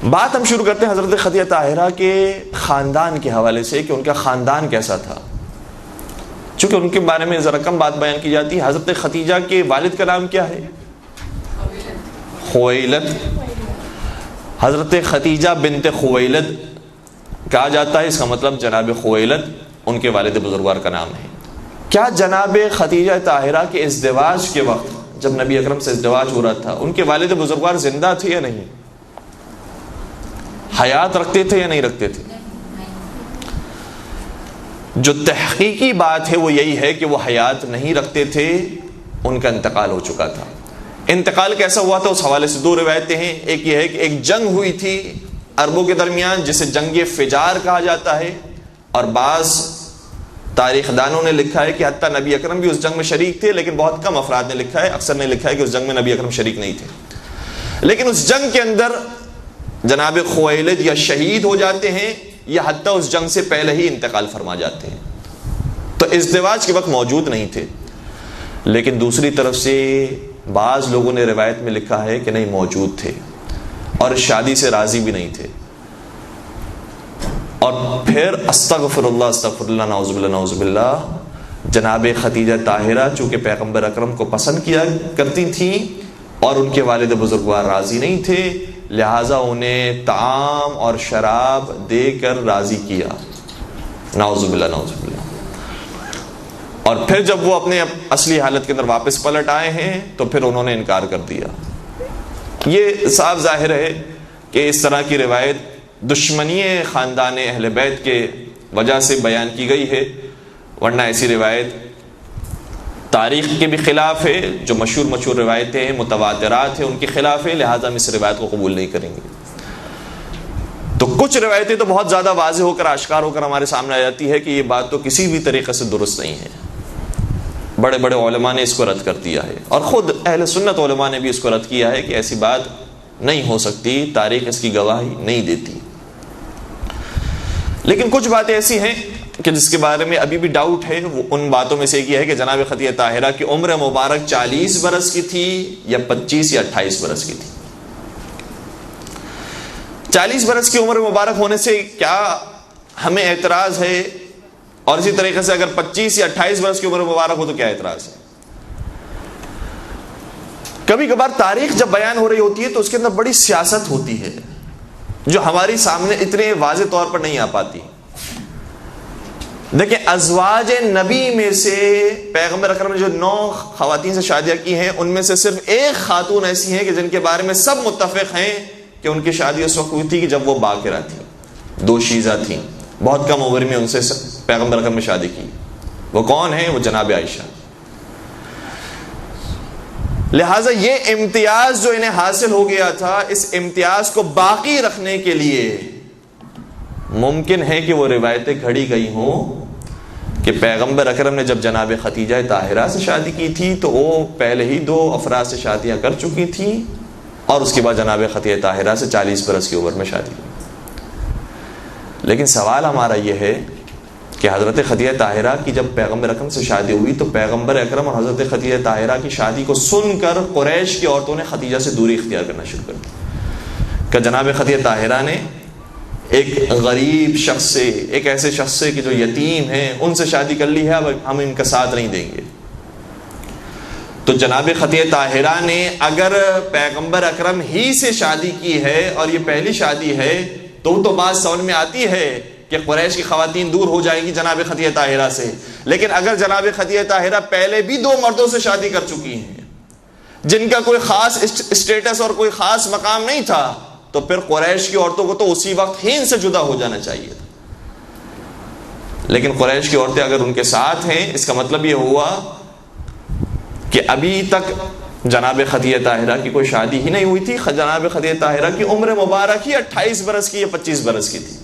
بات ہم شروع کرتے ہیں حضرت خدیجہ طاہرہ کے خاندان کے حوالے سے کہ ان کا خاندان کیسا تھا، چونکہ ان کے بارے میں ذرا کم بات بیان کی جاتی ہے۔ حضرت خدیجہ کے والد کا نام کیا ہے؟ خویلد۔ حضرت خدیجہ بنت خویلد کہا جاتا ہے، اس کا مطلب جناب خویلد ان کے والد بزرگوار کا نام ہے۔ کیا جناب خدیجہ طاہرہ کے ازدواج کے وقت جب نبی اکرم سے ازدواج ہو رہا تھا ان کے والد بزرگوار زندہ تھے یا نہیں؟ حیات رکھتے تھے یا نہیں رکھتے تھے؟ جو تحقیقی بات ہے وہ یہی ہے کہ وہ حیات نہیں رکھتے تھے، ان کا انتقال ہو چکا تھا۔ انتقال کیسا ہوا تھا اس حوالے سے دو روایتیں ہیں۔ ایک یہ ہے کہ ایک جنگ ہوئی تھی عربوں کے درمیان جسے جنگ فجار کہا جاتا ہے، اور بعض تاریخ دانوں نے لکھا ہے کہ حتیٰ نبی اکرم بھی اس جنگ میں شریک تھے، لیکن بہت کم افراد نے لکھا ہے، اکثر نے لکھا ہے کہ اس جنگ میں نبی اکرم شریک نہیں تھے۔ لیکن اس جنگ کے اندر جناب خویلد یا شہید ہو جاتے ہیں یا حتیٰ اس جنگ سے پہلے ہی انتقال فرما جاتے ہیں، تو ازدواج کے وقت موجود نہیں تھے۔ لیکن دوسری طرف سے بعض لوگوں نے روایت میں لکھا ہے کہ نہیں، موجود تھے اور شادی سے راضی بھی نہیں تھے، اور پھر استغفر اللہ نعوذ باللہ نعوذ باللہ، جناب خدیجہ طاہرہ چونکہ پیغمبر اکرم کو پسند کیا کرتی تھیں اور ان کے والد بزرگوار راضی نہیں تھے، لہٰذا انہیں طعام اور شراب دے کر راضی کیا، نعوذ باللہ نعوذ باللہ۔ اور پھر جب وہ اپنے اصلی حالت کے اندر واپس پلٹ آئے ہیں تو پھر انہوں نے انکار کر دیا۔ یہ صاف ظاہر ہے کہ اس طرح کی روایت دشمنی خاندان اہل بیت کے وجہ سے بیان کی گئی ہے، ورنہ ایسی روایت تاریخ کے بھی خلاف ہے۔ جو مشہور روایتیں ہیں، متواترات ہیں، ان کے خلاف ہے، لہٰذا ہم اس روایت کو قبول نہیں کریں گے۔ تو کچھ روایتیں تو بہت زیادہ واضح ہو کر آشکار ہو کر ہمارے سامنے آ جاتی ہے کہ یہ بات تو کسی بھی طریقے سے درست نہیں ہے، بڑے بڑے علماء نے اس کو رد کر دیا ہے، اور خود اہل سنت علماء نے بھی اس کو رد کیا ہے کہ ایسی بات نہیں ہو سکتی، تاریخ اس کی گواہی نہیں دیتی۔ لیکن کچھ باتیں ایسی ہیں کہ جس کے بارے میں ابھی بھی ڈاؤٹ ہے۔ وہ ان باتوں میں سے ایک یہ ہے کہ جناب خدیجہ طاہرہ کی عمر مبارک 40 برس کی تھی یا 25 یا 28 برس کی تھی۔ 40 برس کی عمر مبارک ہونے سے کیا ہمیں اعتراض ہے؟ اور اسی طریقے سے اگر 25 یا 28 برس کی عمر مبارک ہو تو کیا اعتراض ہے؟ کبھی کبھار تاریخ جب بیان ہو رہی ہوتی ہے تو اس کے اندر بڑی سیاست ہوتی ہے جو ہماری سامنے اتنے واضح طور پر نہیں آ پاتی۔ دیکھیں، ازواج نبی میں سے پیغمبر اکرم نے جو 9 خواتین سے شادیاں کی ہیں، ان میں سے صرف ایک خاتون ایسی ہیں کہ جن کے بارے میں سب متفق ہیں کہ ان کی شادی اس وقت ہوئی تھی کہ جب وہ باکرہ تھی، 2 شیزہ تھیں، بہت کم عمر میں ان سے پیغمبر اکرم نے شادی کی۔ وہ کون ہیں؟ وہ جناب عائشہ۔ لہٰذا یہ امتیاز جو انہیں حاصل ہو گیا تھا، اس امتیاز کو باقی رکھنے کے لیے ممکن ہے کہ وہ روایتیں کھڑی گئی ہوں کہ پیغمبر اکرم نے جب جناب خدیجہ طاہرہ سے شادی کی تھی تو وہ پہلے ہی 2 افراد سے شادیاں کر چکی تھیں، اور اس کے بعد جناب خدیجہ طاہرہ سے 40 برس کی عمر میں شادی کی۔ لیکن سوال ہمارا یہ ہے کہ حضرت خدیجہ طاہرہ کی جب پیغمبر اکرم سے شادی ہوئی تو پیغمبر اکرم اور حضرت خدیجہ طاہرہ کی شادی کو سن کر قریش کی عورتوں نے خدیجہ سے دوری اختیار کرنا شروع کر دی کہ جناب خدیجہ طاہرہ نے ایک غریب شخص سے، ایک ایسے شخص سے کہ جو یتیم ہیں، ان سے شادی کر لی ہے، اب ہم ان کا ساتھ نہیں دیں گے۔ تو جناب خدیجہ طاہرہ نے اگر پیغمبر اکرم ہی سے شادی کی ہے اور یہ پہلی شادی ہے تو بات سمجھ میں آتی ہے کہ قریش کی خواتین دور ہو جائیں گی جناب خدیجہ طاہرہ سے۔ لیکن اگر جناب خدیجہ طاہرہ پہلے بھی 2 مردوں سے شادی کر چکی ہیں جن کا کوئی خاص اسٹیٹس اور کوئی خاص مقام نہیں تھا، تو پھر قریش کی عورتوں کو تو اسی وقت ہی ان سے جدا ہو جانا چاہیے تھا۔ لیکن قریش کی عورتیں اگر ان کے ساتھ ہیں، اس کا مطلب یہ ہوا کہ ابھی تک جناب خدیجہ طاہرہ کی کوئی شادی ہی نہیں ہوئی تھی۔ جناب خدیجہ طاہرہ کی عمر مبارک ہی 28 برس کی یا 25 برس کی تھی،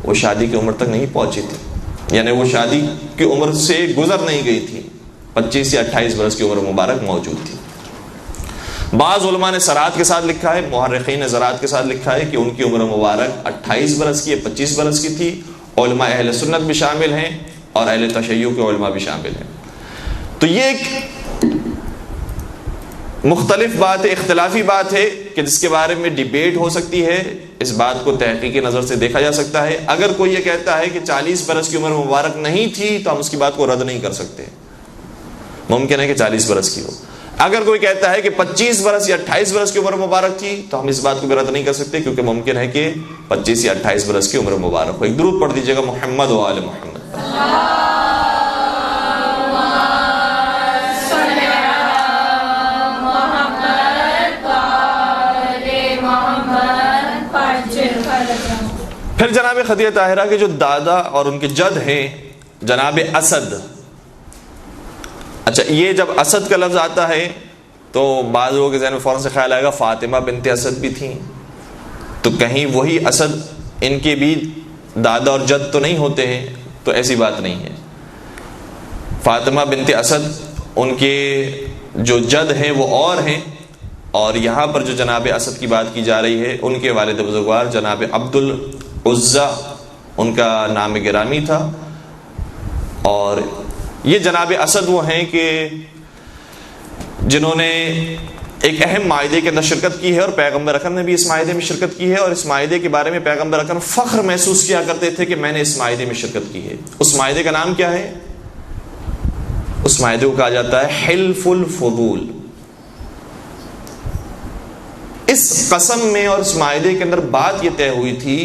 وہ شادی کی عمر تک نہیں پہنچی تھی، یعنی وہ شادی کی عمر سے گزر نہیں گئی تھی، 25 یا 28 برس کی عمر مبارک موجود تھی۔ بعض علماء نے صراحت کے ساتھ لکھا ہے، محرخین نے صراحت کے ساتھ لکھا ہے کہ ان کی عمر مبارک 28 برس کی یا 25 برس کی تھی۔ علماء اہل سنت بھی شامل ہیں اور اہل تشیع کے علماء بھی شامل ہیں۔ تو یہ ایک مختلف بات ہے، اختلافی بات ہے کہ جس کے بارے میں ڈیبیٹ ہو سکتی ہے، اس بات کو تحقیقی نظر سے دیکھا جا سکتا ہے۔ اگر کوئی یہ کہتا ہے کہ 40 برس کی عمر مبارک نہیں تھی تو ہم اس کی بات کو رد نہیں کر سکتے، ممکن ہے کہ 40 برس کی ہو۔ اگر کوئی کہتا ہے کہ 25 برس یا 28 برس کی عمر مبارک تھی تو ہم اس بات کو بھی رد نہیں کر سکتے، کیونکہ ممکن ہے کہ 25 یا 28 برس کی عمر مبارک ہو۔ ایک درود پڑھ دیجیے گا محمد و آل محمد۔ پھر جناب خدیجہ طاہرہ کے جو دادا اور ان کے جد ہیں جناب اسد، اچھا یہ جب اسد کا لفظ آتا ہے تو بعض لوگوں کے ذہن میں فوراً سے خیال آئے گا فاطمہ بنت اسد بھی تھیں، تو کہیں وہی اسد ان کے بھی دادا اور جد تو نہیں ہوتے ہیں؟ تو ایسی بات نہیں ہے۔ فاطمہ بنت اسد ان کے جو جد ہیں وہ اور ہیں، اور یہاں پر جو جناب اسد کی بات کی جا رہی ہے ان کے والد بزرگوار جناب عبد العزیٰ ان کا نام گرامی تھا۔ اور یہ جناب اسد وہ ہیں کہ جنہوں نے ایک اہم معاہدے کے اندر شرکت کی ہے، اور پیغمبر اکرم نے بھی اس معاہدے میں شرکت کی ہے، اور اس معاہدے کے بارے میں پیغمبر اکرم فخر محسوس کیا کرتے تھے کہ میں نے اس معاہدے میں شرکت کی ہے۔ اس معاہدے کا نام کیا ہے؟ اس معاہدے کو کہا جاتا ہے حلف الفضول۔ اس قسم میں اور اس معاہدے کے اندر بات یہ طے ہوئی تھی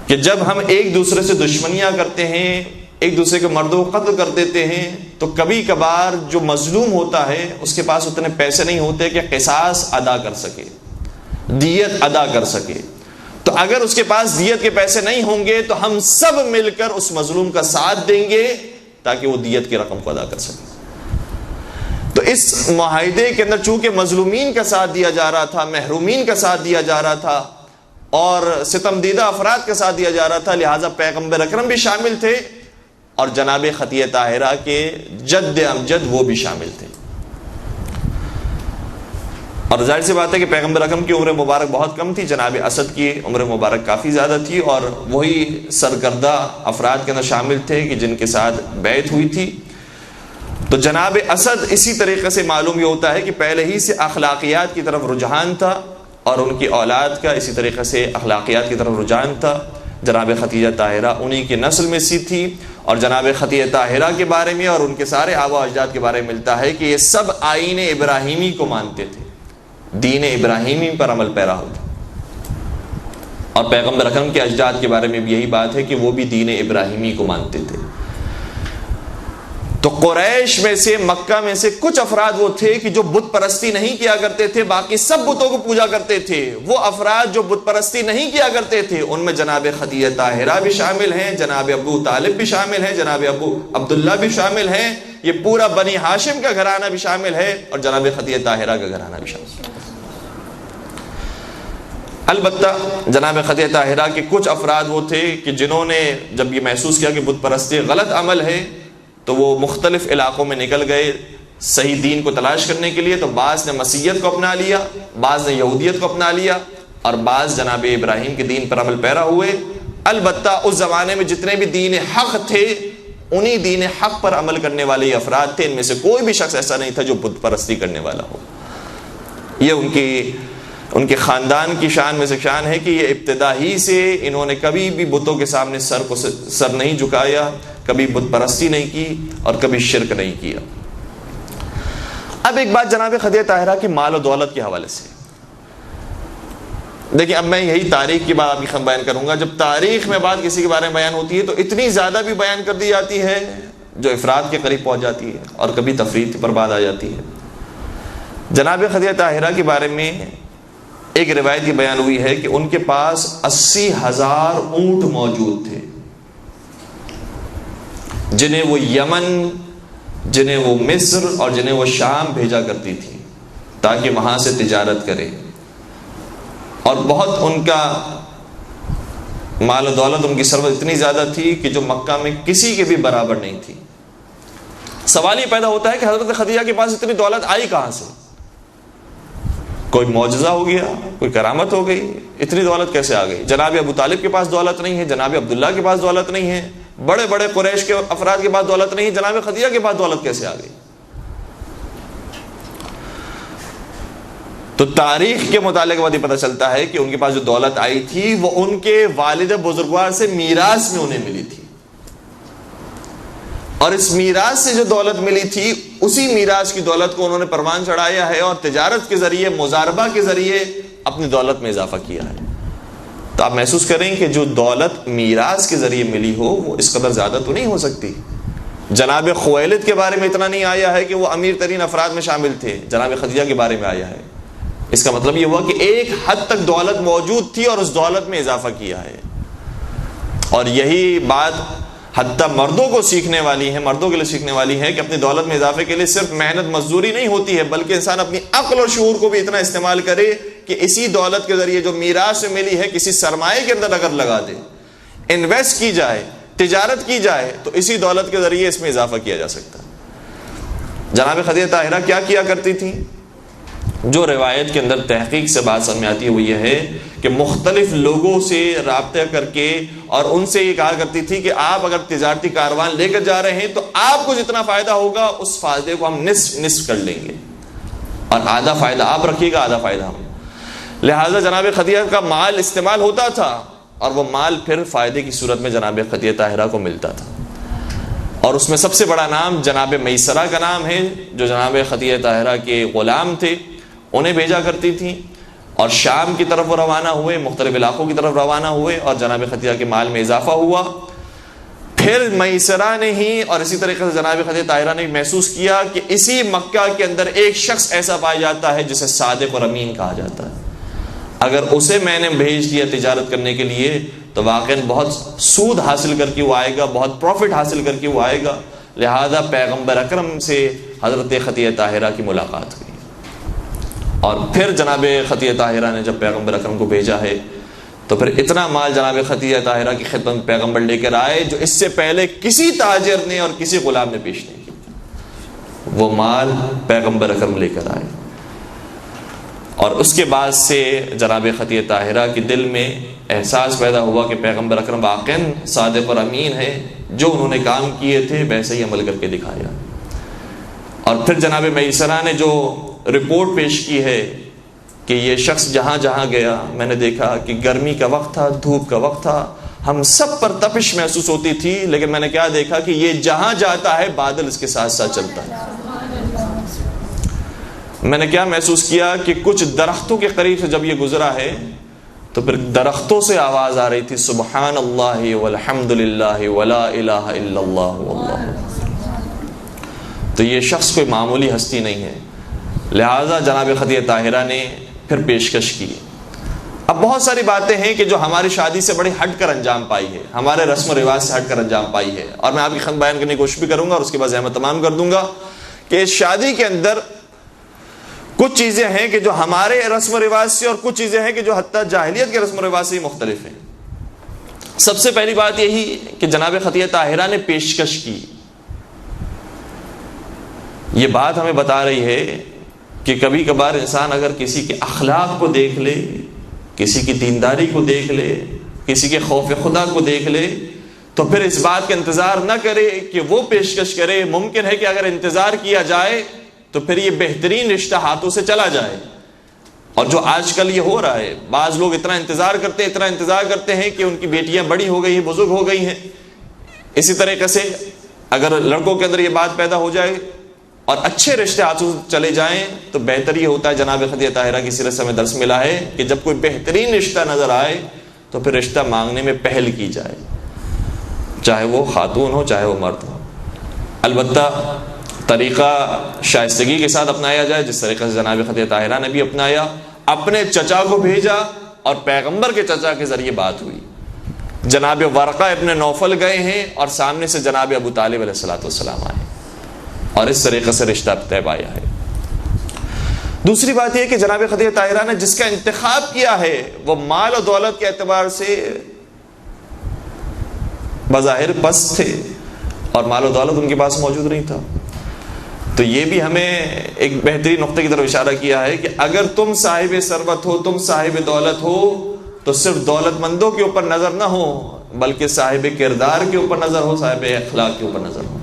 کہ جب ہم ایک دوسرے سے دشمنیاں کرتے ہیں، ایک دوسرے کے مردوں کو قتل کر دیتے ہیں، تو کبھی کبھار جو مظلوم ہوتا ہے اس کے پاس اتنے پیسے نہیں ہوتے کہ قصاص ادا کر سکے، دیت ادا کر سکے۔ تو اگر اس کے پاس دیت کے پیسے نہیں ہوں گے تو ہم سب مل کر اس مظلوم کا ساتھ دیں گے تاکہ وہ دیت کی رقم کو ادا کر سکے۔ تو اس معاہدے کے اندر چونکہ مظلومین کا ساتھ دیا جا رہا تھا، محرومین کا ساتھ دیا جا رہا تھا، اور ستم دیدہ افراد کا ساتھ دیا جا رہا تھا، لہٰذا پیغمبر اکرم بھی شامل تھے اور جناب خدیجہ طاہرہ کے جد امجد وہ بھی شامل تھے۔ اور ظاہر سی بات ہے کہ پیغمبر اکرم کی عمر مبارک بہت کم تھی، جناب اسد کی عمر مبارک کافی زیادہ تھی، اور وہی سرکردہ افراد کے اندر شامل تھے کہ جن کے ساتھ بیعت ہوئی تھی۔ تو جناب اسد اسی طریقے سے معلوم یہ ہوتا ہے کہ پہلے ہی سے اخلاقیات کی طرف رجحان تھا، اور ان کی اولاد کا اسی طریقے سے اخلاقیات کی طرف رجحان تھا۔ جناب خدیجہ طاہرہ انہی کی نسل میں سی تھی، اور جناب خدیجہ طاہرہ کے بارے میں اور ان کے سارے آبا و اجداد کے بارے میں ملتا ہے کہ یہ سب آئین ابراہیمی کو مانتے تھے، دین ابراہیمی پر عمل پیرا ہوتے، اور پیغمبر اکرم کے اجداد کے بارے میں بھی یہی بات ہے کہ وہ بھی دین ابراہیمی کو مانتے تھے۔ تو قریش میں سے، مکہ میں سے کچھ افراد وہ تھے کہ جو بت پرستی نہیں کیا کرتے تھے، باقی سب بتوں کو پوجا کرتے تھے۔ وہ افراد جو بت پرستی نہیں کیا کرتے تھے ان میں جناب خدیجہ طاہرہ بھی شامل ہیں، جناب ابو طالب بھی شامل ہیں، جناب ابو عبداللہ بھی شامل ہیں، یہ پورا بنی ہاشم کا گھرانہ بھی شامل ہے، اور جناب خدیجہ طاہرہ کا گھرانہ بھی شامل ہے۔ البتہ جناب خدیجہ طاہرہ کے کچھ افراد وہ تھے کہ جنہوں نے جب یہ محسوس کیا کہ بت پرستی غلط عمل ہے تو وہ مختلف علاقوں میں نکل گئے صحیح دین کو تلاش کرنے کے لیے۔ تو بعض نے مسیحیت کو اپنا لیا، بعض نے یہودیت کو اپنا لیا، اور بعض جناب ابراہیم کے دین پر عمل پیرا ہوئے۔ البتہ اس زمانے میں جتنے بھی دین حق تھے انہی دین حق پر عمل کرنے والے یہ افراد تھے، ان میں سے کوئی بھی شخص ایسا نہیں تھا جو بت پرستی کرنے والا ہو۔ یہ ان کے خاندان کی شان میں سے شان ہے کہ یہ ابتدا ہی سے انہوں نے کبھی بھی بتوں کے سامنے سر نہیں جھکایا، کبھی بت پرستی نہیں کی، اور کبھی شرک نہیں کیا۔ اب ایک بات جناب خدیجہ طاہرہ کی مال و دولت کے حوالے سے دیکھیں، اب میں یہی تاریخ کی بات آپ کی بیان کروں گا۔ جب تاریخ میں بات کسی کے بارے میں بیان ہوتی ہے تو اتنی زیادہ بھی بیان کر دی جاتی ہے جو افراد کے قریب پہنچ جاتی ہے، اور کبھی تفریط پر بات آ جاتی ہے۔ جناب خدیجہ طاہرہ کے بارے میں ایک روایت یہ بیان ہوئی ہے کہ ان کے پاس 80,000 اونٹ موجود تھے، جنہیں وہ یمن، جنہیں وہ مصر اور جنہیں وہ شام بھیجا کرتی تھی تاکہ وہاں سے تجارت کرے، اور بہت ان کا مال و دولت، ان کی ثروت اتنی زیادہ تھی کہ جو مکہ میں کسی کے بھی برابر نہیں تھی۔ سوال یہ پیدا ہوتا ہے کہ حضرت خدیجہ کے پاس اتنی دولت آئی کہاں سے؟ کوئی معجزہ ہو گیا، کوئی کرامت ہو گئی، اتنی دولت کیسے آ گئی؟ جناب ابو طالب کے پاس دولت نہیں ہے، جناب عبداللہ کے پاس دولت نہیں ہے، بڑے بڑے قریش کے افراد کے پاس دولت نہیں ہے، جناب خدیجہ کے پاس دولت کیسے آ گئی؟ تو تاریخ کے مطالعے کے بعد یہ پتہ چلتا ہے کہ ان کے پاس جو دولت آئی تھی وہ ان کے والد بزرگوار سے میراث میں انہیں ملی تھی، اور اس میراث سے جو دولت ملی تھی اسی میراث کی دولت کو انہوں نے پروان چڑھایا ہے اور تجارت کے ذریعے، مزاربہ کے ذریعے اپنی دولت میں اضافہ کیا ہے۔ تو آپ محسوس کریں کہ جو دولت میراث کے ذریعے ملی ہو وہ اس قدر زیادہ تو نہیں ہو سکتی۔ جناب خویلد کے بارے میں اتنا نہیں آیا ہے کہ وہ امیر ترین افراد میں شامل تھے، جناب خدیجہ کے بارے میں آیا ہے۔ اس کا مطلب یہ ہوا کہ ایک حد تک دولت موجود تھی اور اس دولت میں اضافہ کیا ہے، اور یہی بات حتیٰ مردوں کو سیکھنے والی ہے، مردوں کے لیے سیکھنے والی ہے کہ اپنی دولت میں اضافے کے لیے صرف محنت مزدوری نہیں ہوتی ہے، بلکہ انسان اپنی عقل اور شعور کو بھی اتنا استعمال کرے کہ اسی دولت کے ذریعے جو میراث سے ملی ہے کسی سرمایہ کے اندر اگر لگا دے، انویسٹ کی جائے، تجارت کی جائے، تو اسی دولت کے ذریعے اس میں اضافہ کیا جا سکتا ہے۔ جناب خدیجہ طاہرہ کیا کرتی تھی؟ جو روایت کے اندر تحقیق سے بات سمجھ میں آتی ہے وہ یہ ہے کہ مختلف لوگوں سے رابطہ کر کے اور ان سے یہ کہا کرتی تھی کہ آپ اگر تجارتی کاروان لے کر جا رہے ہیں تو آپ کو جتنا فائدہ ہوگا اس فائدے کو ہم نصف کر لیں گے، اور آدھا فائدہ آپ رکھیے گا، آدھا فائدہ ہم۔ لہٰذا جناب خدیجہ کا مال استعمال ہوتا تھا اور وہ مال پھر فائدے کی صورت میں جناب خدیجہ طاہرہ کو ملتا تھا، اور اس میں سب سے بڑا نام جناب میسرہ کا نام ہے، جو جناب خدیجہ طاہرہ کے غلام تھے، انہیں بھیجا کرتی تھیں، اور شام کی طرف وہ روانہ ہوئے، مختلف علاقوں کی طرف روانہ ہوئے، اور جناب خدیجہ کے مال میں اضافہ ہوا۔ پھر میسرہ نے ہی اور اسی طریقے سے جناب خدیجہ طاہرہ نے محسوس کیا کہ اسی مکہ کے اندر ایک شخص ایسا پایا جاتا ہے جسے صادق اور امین کہا جاتا ہے، اگر اسے میں نے بھیج دیا تجارت کرنے کے لیے تو واقعاً بہت سود حاصل کر کے وہ آئے گا، بہت پروفٹ حاصل کر کے وہ آئے گا۔ لہذا پیغمبر اکرم سے حضرت خدیجہ طاہرہ کی ملاقات ہوئی، اور پھر جناب خدیجہ طاہرہ نے جب پیغمبر اکرم کو بھیجا ہے تو پھر اتنا مال جناب خدیجہ طاہرہ کی خدمت میں پیغمبر لے کر آئے جو اس سے پہلے کسی تاجر نے اور کسی غلام نے پیش نہیں کیا، وہ مال پیغمبر اکرم لے کر آئے۔ اور اس کے بعد سے جناب خدیجہ طاہرہ کے دل میں احساس پیدا ہوا کہ پیغمبر اکرم واقعاً صادق اور امین ہے، جو انہوں نے کام کیے تھے ویسے ہی عمل کر کے دکھایا۔ اور پھر جناب میسرہ نے جو رپورٹ پیش کی ہے کہ یہ شخص جہاں جہاں گیا، میں نے دیکھا کہ گرمی کا وقت تھا، دھوپ کا وقت تھا، ہم سب پر تپش محسوس ہوتی تھی، لیکن میں نے کیا دیکھا کہ یہ جہاں جاتا ہے بادل اس کے ساتھ ساتھ چلتا ہے۔ میں نے کیا محسوس کیا کہ کچھ درختوں کے قریب سے جب یہ گزرا ہے تو پھر درختوں سے آواز آ رہی تھی سبحان اللہ والحمد للہ ولا الہ الا اللہ واللہ اکبر۔ تو یہ شخص کوئی معمولی ہستی نہیں ہے۔ لہٰذا جناب خدیجہ طاہرہ نے پھر پیشکش کی۔ اب بہت ساری باتیں ہیں کہ جو ہماری شادی سے بڑی ہٹ کر انجام پائی ہے، ہمارے رسم و رواج سے ہٹ کر انجام پائی ہے، اور میں آپ کی خدمت بیان کرنے کی کوشش بھی کروں گا اور اس کے بعد احمد تمام کر دوں گا کہ اس شادی کے اندر کچھ چیزیں ہیں کہ جو ہمارے رسم و رواج سے اور کچھ چیزیں ہیں کہ جو حتیٰ جاہلیت کے رسم و رواج سے ہی مختلف ہیں۔ سب سے پہلی بات یہی کہ جناب خدیجہ طاہرہ نے پیشکش کی۔ یہ بات ہمیں بتا رہی ہے کہ کبھی کبھار انسان اگر کسی کے اخلاق کو دیکھ لے، کسی کی دینداری کو دیکھ لے، کسی کے خوف خدا کو دیکھ لے، تو پھر اس بات کا انتظار نہ کرے کہ وہ پیشکش کرے۔ ممکن ہے کہ اگر انتظار کیا جائے تو پھر یہ بہترین رشتہ ہاتھوں سے چلا جائے، اور جو آج کل یہ ہو رہا ہے، بعض لوگ اتنا انتظار کرتے ہیں کہ ان کی بیٹیاں بڑی ہو گئی ہیں، بزرگ ہو گئی ہیں۔ اسی طریقے سے اگر لڑکوں کے اندر یہ بات پیدا ہو جائے اور اچھے رشتے ہاتھوں چلے جائیں تو بہتر یہ ہوتا ہے۔ جناب خدیجہ طاہرہ کی سیرت سے ہمیں درس ملا ہے کہ جب کوئی بہترین رشتہ نظر آئے تو پھر رشتہ مانگنے میں پہل کی جائے، چاہے وہ خاتون ہو چاہے وہ مرد ہو۔ البتہ طریقہ شائستگی کے ساتھ اپنایا جائے، جس طریقے سے جناب خدیجہ طاہرہ نے بھی اپنایا، اپنے چچا کو بھیجا اور پیغمبر کے چچا کے ذریعے بات ہوئی۔ جناب ورقہ ابن نوفل گئے ہیں اور سامنے سے جناب ابو طالب علیہ السلام آئے، اور اس طریقے سے رشتہ طے پایا ہے۔ دوسری بات یہ کہ جناب خدیجہ طاہرہ نے جس کا انتخاب کیا ہے وہ مال و دولت کے اعتبار سے بظاہر پست تھے اور مال و دولت ان کے پاس موجود نہیں تھا، تو یہ بھی ہمیں ایک بہترین نقطے کی طرف اشارہ کیا ہے کہ اگر تم صاحب ثروت ہو، تم صاحب دولت ہو، تو صرف دولت مندوں کے اوپر نظر نہ ہو بلکہ صاحب کردار کے اوپر نظر ہو، صاحب اخلاق کے اوپر نظر ہو۔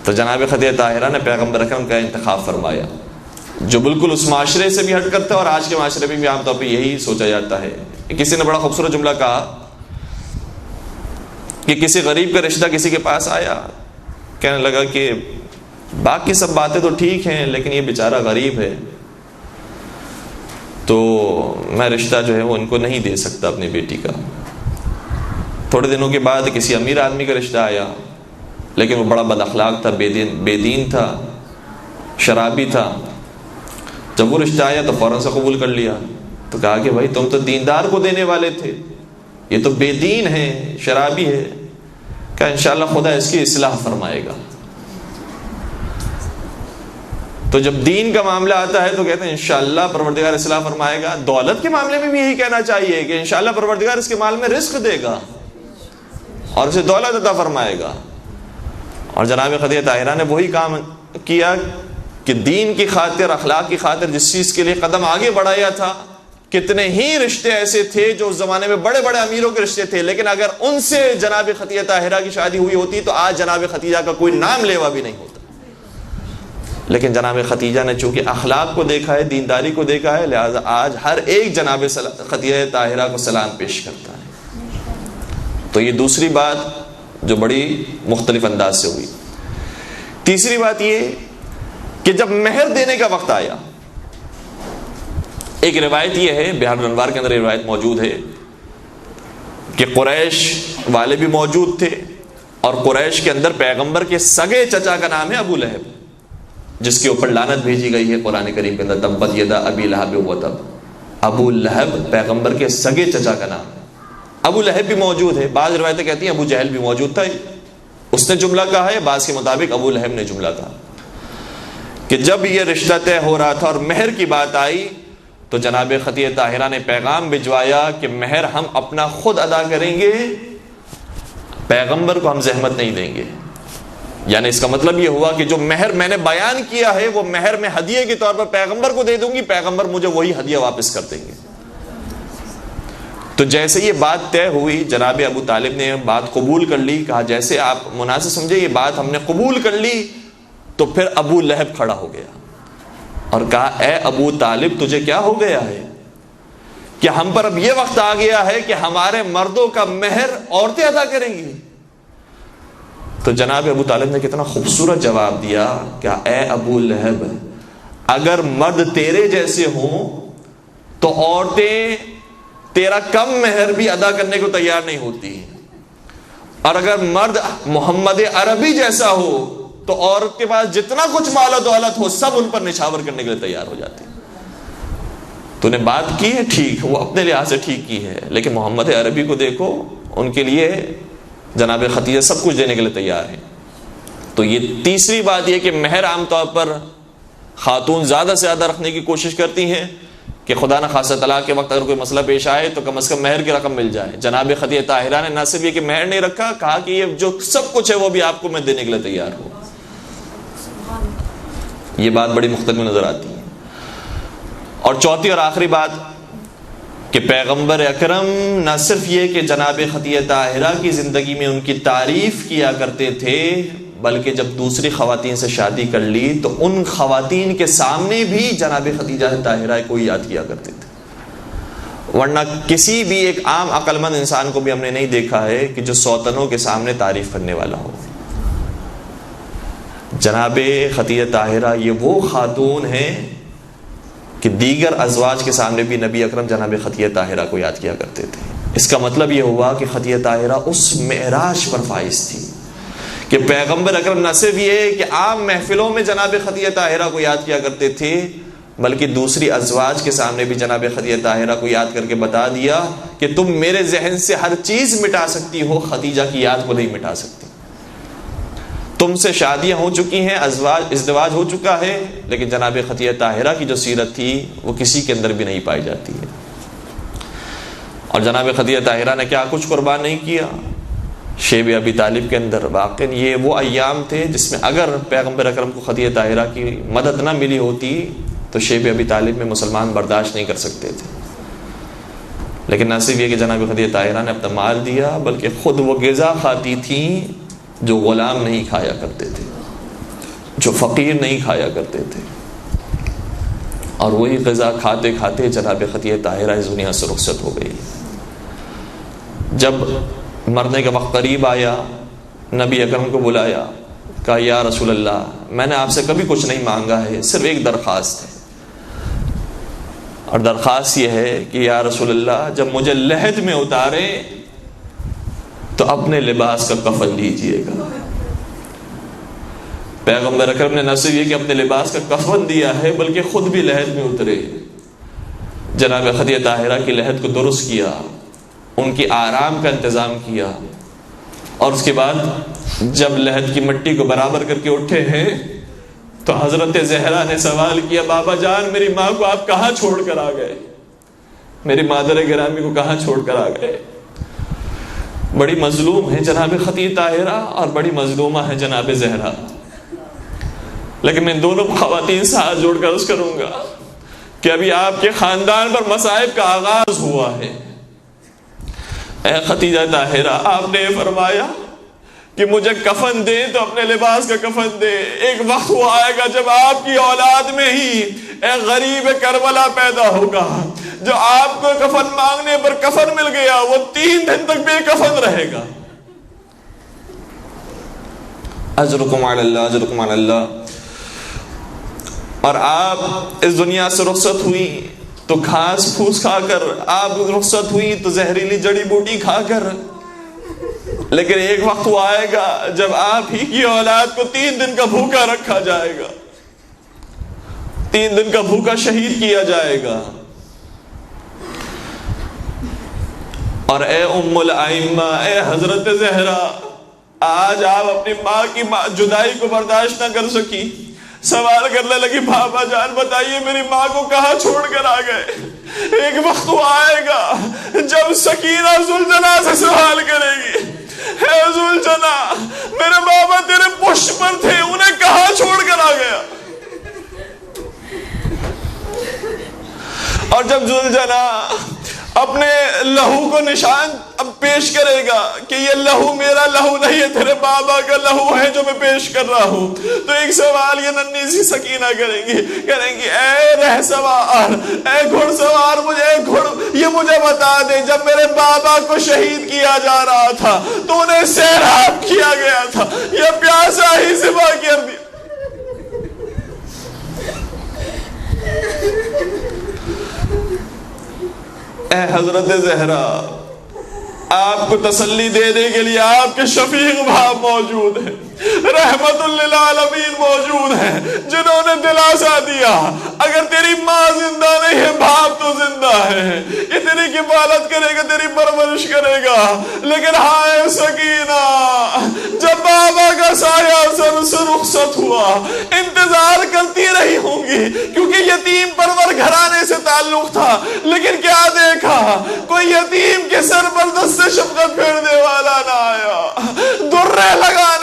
تو جناب خدیجہ طاہرہ نے پیغمبر اکرم کا انتخاب فرمایا۔ جو بالکل اس معاشرے سے بھی ہٹ کرتا ہے، اور آج کے معاشرے میں بھی عام طور پہ یہی سوچا جاتا ہے. کسی نے بڑا خوبصورت جملہ کہا کہ کسی غریب کا رشتہ کسی کے پاس آیا، کہنے لگا کہ باقی سب باتیں تو ٹھیک ہیں لیکن یہ بیچارہ غریب ہے، تو میں رشتہ جو ہے وہ ان کو نہیں دے سکتا اپنی بیٹی کا. تھوڑے دنوں کے بعد کسی امیر آدمی کا رشتہ آیا، لیکن وہ بڑا بد اخلاق تھا، بے دین تھا، شرابی تھا. جب وہ رشتہ آیا تو فوراً سے قبول کر لیا. تو کہا کہ بھائی تم تو دیندار کو دینے والے تھے، یہ تو بے دین ہے، شرابی ہے. کہا انشاءاللہ خدا اس کی اصلاح فرمائے گا. تو جب دین کا معاملہ آتا ہے تو کہتے ہیں انشاءاللہ پروردگار اصلاح فرمائے گا. دولت کے معاملے میں بھی یہی کہنا چاہیے کہ انشاءاللہ پروردگار اس کے مال میں رزق دے گا اور اسے دولت عطا فرمائے گا. اور جناب خدیجہ طاہرہ نے وہی کام کیا کہ دین کی خاطر، اخلاق کی خاطر جس چیز کے لیے قدم آگے بڑھایا تھا. کتنے ہی رشتے ایسے تھے جو اس زمانے میں بڑے بڑے امیروں کے رشتے تھے، لیکن اگر ان سے جناب خدیجہ طاہرہ کی شادی ہوئی ہوتی تو آج جناب خدیجہ کا کوئی نام لیوا بھی نہیں ہوتا. لیکن جناب خدیجہ نے چونکہ اخلاق کو دیکھا ہے، دینداری کو دیکھا ہے، لہذا آج ہر ایک جناب خدیجہ طاہرہ کو سلام پیش کرتا ہے. تو یہ دوسری بات جو بڑی مختلف انداز سے ہوئی. تیسری بات یہ کہ جب مہر دینے کا وقت آیا، ایک روایت یہ ہے، بہار الانوار کے اندر یہ روایت موجود ہے کہ قریش والے بھی موجود تھے، اور قریش کے اندر پیغمبر کے سگے چچا کا نام ہے ابو لہب، جس کے اوپر لعنت بھیجی گئی ہے قرآن کریم کے اندر، تبت یدا ابی لہب وتب. ابو لہب پیغمبر کے سگے چچا کا نام ہے. ابو لہب بھی موجود ہے. بعض روایتیں کہتی ہیں ابو جہل بھی موجود تھا، اس نے جملہ کہا ہے، بعض کے مطابق ابو لہب نے جملہ کہا کہ جب یہ رشتہ طے ہو رہا تھا اور مہر کی بات آئی تو جناب خدیجہ طاہرہ نے پیغام بھجوایا کہ مہر ہم اپنا خود ادا کریں گے، پیغمبر کو ہم زحمت نہیں دیں گے. یعنی اس کا مطلب یہ ہوا کہ جو مہر میں نے بیان کیا ہے وہ مہر میں ہدیے کے طور پر پیغمبر کو دے دوں گی، پیغمبر مجھے وہی ہدیہ واپس کر دیں گے. تو جیسے یہ بات طے ہوئی، جناب ابو طالب نے بات قبول کر لی. کہا جیسے آپ مناسب سمجھے یہ بات ہم نے قبول کر لی. تو پھر ابو لہب کھڑا ہو گیا اور کہا اے ابو طالب تجھے کیا ہو گیا ہے کہ ہم پر اب یہ وقت آ گیا ہے کہ ہمارے مردوں کا مہر عورتیں ادا کریں گی. تو جناب ابو طالب نے کتنا خوبصورت جواب دیا کہ اے ابو لہب، اگر مرد تیرے جیسے ہوں تو عورتیں تیرا کم مہر بھی ادا کرنے کو تیار نہیں ہوتی، اور اگر مرد محمد عربی جیسا ہو تو عورت کے پاس جتنا کچھ مال و دولت ہو سب ان پر نچھاور کرنے کے لیے تیار ہو جاتی. تو نے بات کی ہے ٹھیک، وہ اپنے لحاظ سے ٹھیک کی ہے، لیکن محمد عربی کو دیکھو، ان کے لیے جناب خدیجہ سب کچھ دینے کے لیے تیار ہیں. تو یہ تیسری بات یہ کہ مہر عام طور پر خاتون زیادہ سے زیادہ رکھنے کی کوشش کرتی ہیں کہ خدا نہ خاصہ طلاق کے وقت اگر کوئی مسئلہ پیش آئے تو کم از کم مہر کی رقم مل جائے. جناب خدیجہ طاہرہ نے نہ صرف یہ کہ مہر نہیں رکھا، کہا کہ یہ جو سب کچھ ہے وہ بھی آپ کو میں دینے کے لیے تیار ہوں. یہ بات بڑی مختلف نظر آتی ہے. اور چوتھی اور آخری بات کہ پیغمبر اکرم نہ صرف یہ کہ جناب خدیجہ طاہرہ کی زندگی میں ان کی تعریف کیا کرتے تھے، بلکہ جب دوسری خواتین سے شادی کر لی تو ان خواتین کے سامنے بھی جناب خدیجہ طاہرہ کو یاد کیا کرتے تھے. ورنہ کسی بھی ایک عام عقل مند انسان کو بھی ہم نے نہیں دیکھا ہے کہ جو سوتنوں کے سامنے تعریف کرنے والا ہو. جناب خدیجہ طاہرہ یہ وہ خاتون ہیں کہ دیگر ازواج کے سامنے بھی نبی اکرم جناب خدیجہ طاہرہ کو یاد کیا کرتے تھے. اس کا مطلب یہ ہوا کہ خدیجہ طاہرہ اس معراج پر فائز تھی کہ پیغمبر اکرم نہ صرف یہ کہ عام محفلوں میں جناب خدیجہ طاہرہ کو یاد کیا کرتے تھے، بلکہ دوسری ازواج کے سامنے بھی جناب خدیجہ طاہرہ کو یاد کر کے بتا دیا کہ تم میرے ذہن سے ہر چیز مٹا سکتی ہو، خدیجہ کی یاد کو نہیں مٹا سکتی. تم سے شادیاں ہو چکی ہیں، ازدواج ہو چکا ہے، لیکن جناب خدیجہ طاہرہ کی جو سیرت تھی وہ کسی کے اندر بھی نہیں پائی جاتی ہے. اور جناب خدیجہ طاہرہ نے کیا کچھ قربان نہیں کیا شیب ابی طالب کے اندر. واقعی یہ وہ ایام تھے جس میں اگر پیغمبر اکرم کو خدیجہ طاہرہ کی مدد نہ ملی ہوتی تو شیب ابی طالب میں مسلمان برداشت نہیں کر سکتے تھے. لیکن نہ صرف یہ کہ جناب خدیجہ طاہرہ نے اپنا مال دیا، بلکہ خود وہ غذا کھاتی تھیں جو غلام نہیں کھایا کرتے تھے، جو فقیر نہیں کھایا کرتے تھے. اور وہی غذا کھاتے کھاتے جناب خدیجہ طاہرہ اس دنیا سے رخصت ہو گئی۔ جب مرنے کا وقت قریب آیا، نبی اکرم کو بلایا، کہا یا رسول اللہ میں نے آپ سے کبھی کچھ نہیں مانگا ہے، صرف ایک درخواست ہے، اور درخواست یہ ہے کہ یا رسول اللہ جب مجھے لحد میں اتارے تو اپنے لباس کا کفن دیجیے گا۔ پیغمبر اکرم نے نہ صرف یہ کہ اپنے لباس کا کفن دیا ہے بلکہ خود بھی لحد میں اترے، جناب خدیجہ طاہرہ کی لحد کو درست کیا، ان کی آرام کا انتظام کیا، اور اس کے بعد جب لحد کی مٹی کو برابر کر کے اٹھے ہیں تو حضرت زہرا نے سوال کیا بابا جان میری ماں کو آپ کہاں چھوڑ کر آ گئے، میری مادر گرامی کو کہاں چھوڑ کر آ گئے؟ بڑی مظلوم ہے جناب خدیجہ طاہرہ اور بڑی مظلومہ ہے جناب زہرا، لیکن میں دونوں خواتین سے ہاتھ جوڑ کر عرض کروں گا کہ ابھی آپ کے خاندان پر مصائب کا آغاز ہوا ہے۔ اے خدیجہ طاہرہ آپ نے فرمایا کہ مجھے کفن دے تو اپنے لباس کا کفن دے، ایک وقت وہ آئے گا جب آپ کی اولاد میں ہی ایک غریب کربلا پیدا ہوگا جو آپ کو کفن مانگنے پر کفن مل گیا وہ 3 دن تک بے کفن رہے گا۔ اجرکم علی اللہ، اجرکم علی اللہ۔ اور آپ اس دنیا سے رخصت ہوئی تو گھاس پھوس کھا کر، آپ رخصت ہوئی تو زہریلی جڑی بوٹی کھا کر، لیکن ایک وقت وہ آئے گا جب آپ ہی کی اولاد کو 3 دن کا بھوکا رکھا جائے گا، 3 دن کا بھوکا شہید کیا جائے گا۔ اور اے ام الائمہ، اے حضرت زہرا، آج آپ اپنی ماں کی جدائی کو برداشت نہ کر سکی، سوال کرنے لگی بابا جان بتائیے میری ماں کو کہاں چھوڑ کر آ گئے؟ ایک وقت وہ آئے گا جب سکینہ زلجنہ سے سوال کرے گی اے زلجنہ میرے بابا تیرے پشت پر تھے، انہیں کہاں چھوڑ کر آ گیا؟ اور جب زلجنہ اپنے لہو کو نشان اب پیش کرے گا کہ یہ لہو میرا لہو نہیں ہے، تیرے بابا کا لہو ہے جو میں پیش کر رہا ہوں، تو ایک سوال یہ ننھی سی سکینہ کریں گی اے رہ سوار، اے گھڑ سوار، یہ مجھے بتا دے جب میرے بابا کو شہید کیا جا رہا تھا تو انہیں سیراب کیا گیا تھا یا پیاسا ہی ذبح کر دیا؟ اے حضرت زہرا، آپ کو تسلی دینے کے لیے آپ کے شفیق باپ موجود ہیں، رحمت للعالمین موجود ہیں، جنہوں نے دلاسا دیا اگر تیری ماں زندہ نہیں ہے باپ تو زندہ ہے، یہ تیری کفالت کرے گا، تیری پرورش کرے گا۔ لیکن ہائے سکینہ، جب بابا کا سایہ سر سے رخصت ہوا انتظار کرتی رہی ہوں گی کیونکہ یتیم پرور گھرانے سے تعلق تھا، لیکن کیا دیکھا کوئی یتیم کے سر پر دست شفقت پھیرنے والا نہ آیا، درے لگانے